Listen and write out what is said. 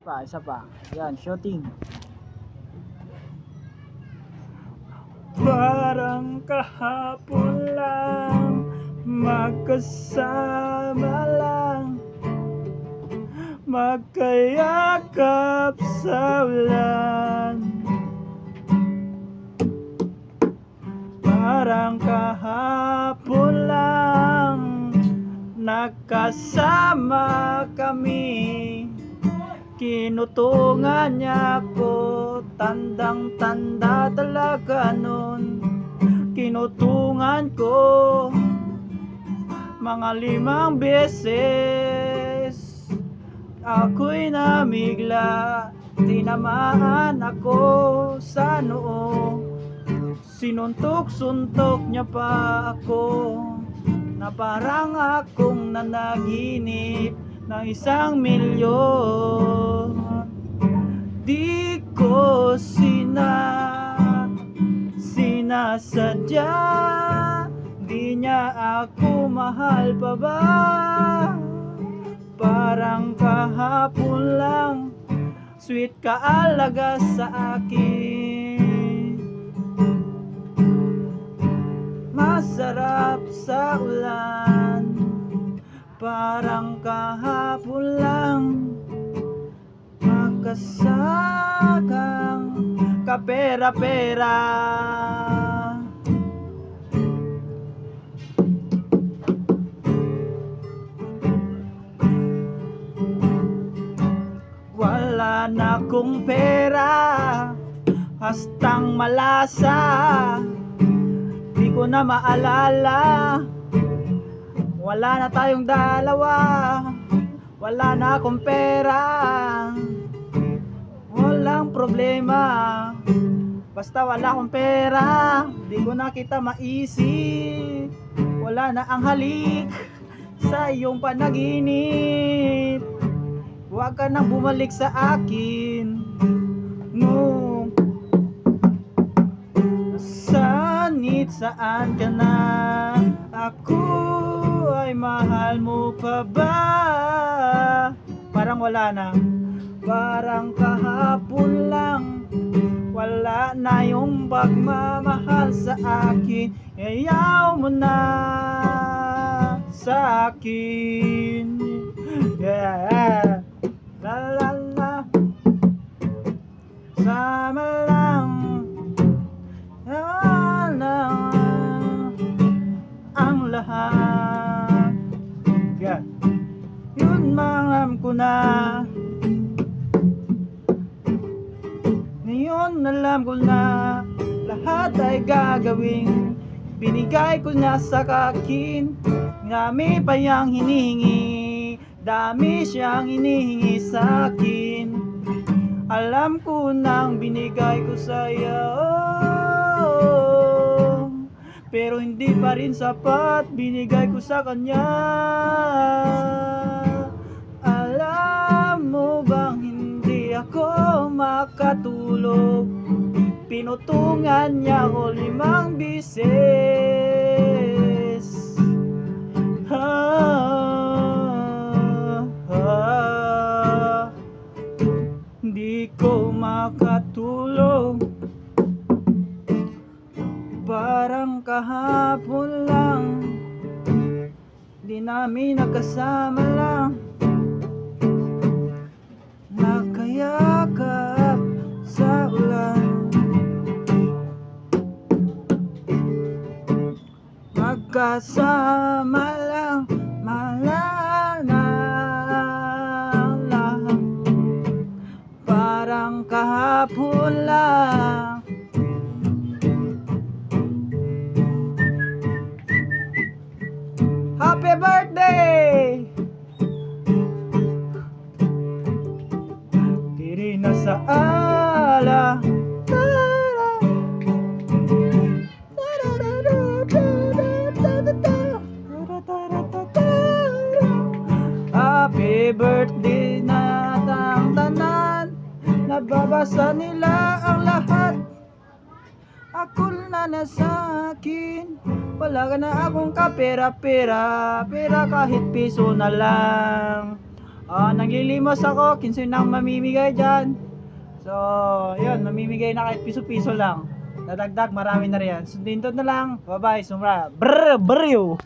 Isa pa. Yan, shooting. Parang kahapon lang, magkasama lang, magkayakap sa ulan. Parang kahapon lang, nagkasama kami. Kinutungan niya ko, tandang-tanda talaga nun. Kinutungan ko mga 5 beses. Ako'y namigla, tinamaan ako sa noo. Sinuntok-suntok niya pa ako, na parang akong nanaginip ng 1,000,000. Di ko sinasadya, di niya ako mahal pa ba? Parang kahapon lang, sweet kaalaga sa akin. Masarap sa ulan, parang kahapon lang, magkasakang kapera-pera. Wala na akong pera, hastang malasa, di ko na maalala. Wala na tayong dalawa, wala na akong pera. Walang problema, basta wala akong pera. Di ko na kita maisip, wala na ang halik sa iyong panaginip. Huwag ka nang bumalik sa akin. No, sanit saan ka na? Ako ay mahal mo pa ba? Parang wala na, parang kahapon lang, wala na yung pagmamahal sa akin. Ayaw mo na sa akin. Yeah, la la la, sama lang, la la, ang lahat. Yeah, yun alam ko na. Ngayon alam ko na, lahat ay gagawin. Binigay ko na sa akin, dami pa yang hinihingi, dami siyang hinihingi sa akin. Alam ko nang binigay ko sa iyo, pero hindi pa rin sapat binigay ko sa kanya. Alam mo bang hindi ako makatulog, pinutungan niya ako 5 beses. Di ko makatulog, parang kahapon lang, di namin nagkasama lang, nakayakap sa ulan, magkasama lang, malala lang, parang kahapon lang. Happy birthday! Diri na sa ala. Happy birthday na tang tanan, nababasa nila ang lahat. Ako na nasa akin, wala ka na akong kapera-pera, pera kahit piso na lang. Naglilimos ako, kinsa nang mamimigay dyan. So, yun, mamimigay na kahit piso-piso lang. Dadagdag, marami na rin yan. So, dito na lang. Bye-bye, sumra. Brr, brr,